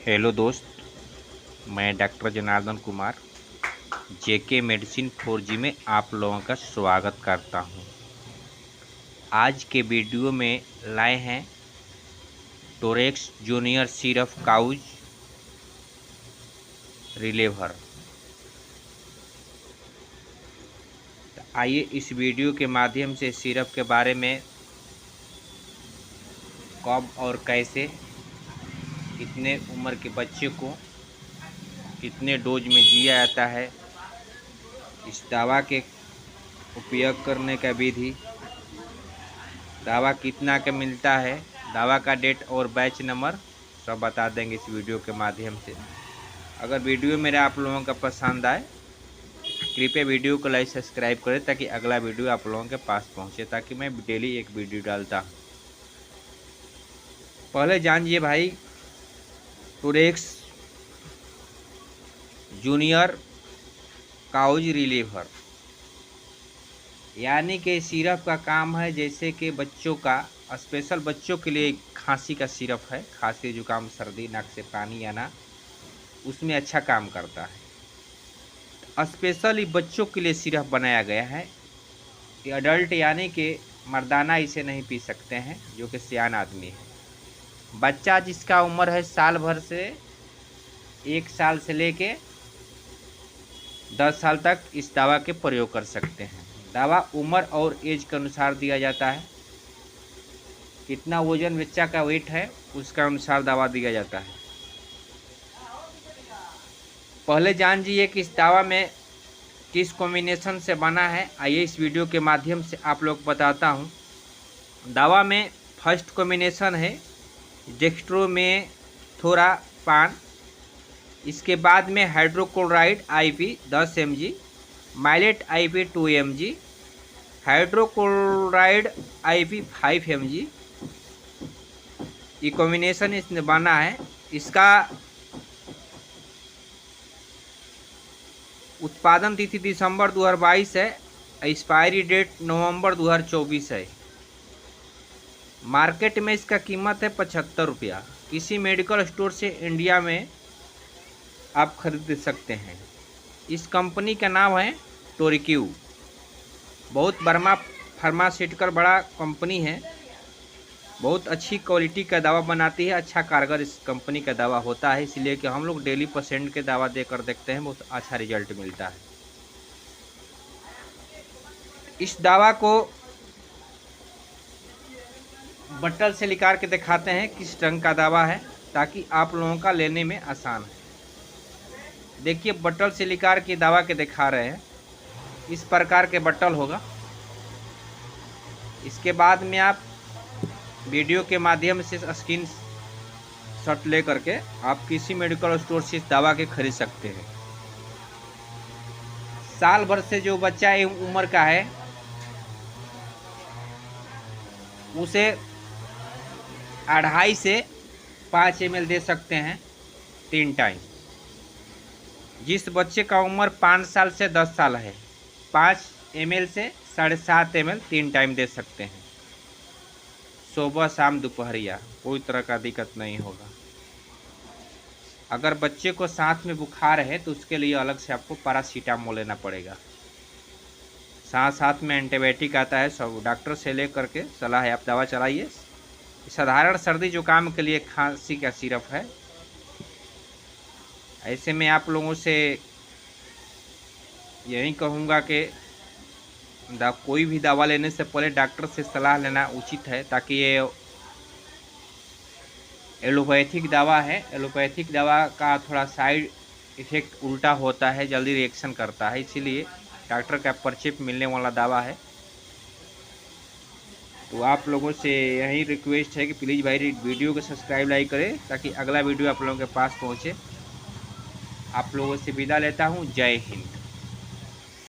Hello दोस्त, मैं doctor Janardan Kumar जेके medicine 4G में आप लोगों का स्वागत करता हूं। आज के वीडियो में लाए हैं Torex junior syrup cough reliever. आइए इस वीडियो के माध्यम से सिरप के बारे में कब और कैसे, कितने उम्र के बच्चे को कितने डोज में दिया जाता है, इस दवा के उपयोग करने का विधि, दवा कितना का मिलता है, दवा का डेट और बैच नंबर सब बता देंगे इस वीडियो के माध्यम से। अगर वीडियो मेरा आप लोगों का पसंद आए कृपया वीडियो को लाइक सब्सक्राइब करें ताकि अगला वीडियो आप लोगों के पास पहुंचे, ताकि मैं डेली एक वीडियो डालता हूं। पहले जानिए भाई टोरेक्स जूनियर काउज रिलीवर यानी कि सिरप का काम है जैसे कि बच्चों का स्पेशल बच्चों के लिए खांसी का सिरप है। खांसी जुकाम सर्दी नाक से पानी आना उसमें अच्छा काम करता है। स्पेशली बच्चों के लिए सिरप बनाया गया है। ये अडल्ट यानी कि मर्दाना इसे नहीं पी सकते हैं, जो कि सियान आदमी है। बच्चा जिसका उम्र है साल भर से 1 साल से लेके 10 साल तक इस दवा के प्रयोग कर सकते हैं। दवा उम्र और एज के अनुसार दिया जाता है। कितना वजन बच्चा का वेट है उसका अनुसार दवा दिया जाता है। पहले जान लीजिए कि इस दवा में किस कॉम्बिनेशन से बना है। आइए इस वीडियो के माध्यम से आप लोग बताता हूँ। दवा में फर्स्ट कॉम्बिनेशन है डेक्स्ट्रोमेथोरापान। इसके बाद में hydrochloride IP 10 mg, माइलेट IP 2 mg, hydrochloride IP 5 mg। ये कॉम्बिनेशन इसने बना है। इसका उत्पादन तिथि दिसंबर 2022 है, एक्सपायरी डेट नवंबर 2024 है। मार्केट में इसका कीमत है 75 रुपया। किसी मेडिकल स्टोर से इंडिया में आप खरीद सकते हैं। इस कंपनी का नाम है टोरिक्यू। बहुत बर्मा फार्मास्यूटिकल बड़ा कंपनी है, बहुत अच्छी क्वालिटी का दवा बनाती है। अच्छा कारगर इस कंपनी का दवा होता है, इसलिए कि हम लोग डेली पेशेंट के दवा देकर देखते हैं, बहुत अच्छा रिजल्ट मिलता है। इस दवा को बटल से निकाल के दिखाते हैं किस रंग का दवा है, ताकि आप लोगों का लेने में आसान है। देखिए बटल से निकाल के दवा के दिखा रहे हैं, इस प्रकार के बटल होगा। इसके बाद में आप वीडियो के माध्यम से स्क्रीन शॉट ले करके आप किसी मेडिकल स्टोर से इस दवा के खरीद सकते हैं। साल भर से जो बच्चा उम्र का है उसे 2.5 से 5 ml दे सकते हैं 3 टाइम। जिस बच्चे का उम्र 5 साल से 10 साल है 5 ml से 7.5 ml 3 टाइम दे सकते हैं। सुबह शाम दोपहरिया कोई तरह का दिक्कत नहीं होगा। अगर बच्चे को साथ में बुखार है तो उसके लिए अलग से आपको पैरासीटामोल लेना पड़ेगा। साथ साथ में एंटीबायोटिक आता है। सब डॉक्टर से ले करके सलाह है, आप दवा चलाइए। साधारण सर्दी जुकाम के लिए खांसी का सिरप है। ऐसे में आप लोगों से यही कहूँगा कि कोई भी दवा लेने से पहले डॉक्टर से सलाह लेना उचित है, ताकि ये एलोपैथिक दवा है। एलोपैथिक दवा का थोड़ा साइड इफेक्ट उल्टा होता है, जल्दी रिएक्शन करता है, इसीलिए डॉक्टर का पर्चे मिलने वाला दवा है। तो आप लोगों से यही रिक्वेस्ट है कि प्लीज़ भाई वीडियो को सब्सक्राइब लाइक करें ताकि अगला वीडियो आप लोगों के पास पहुँचे। आप लोगों से विदा लेता हूँ। जय हिंद।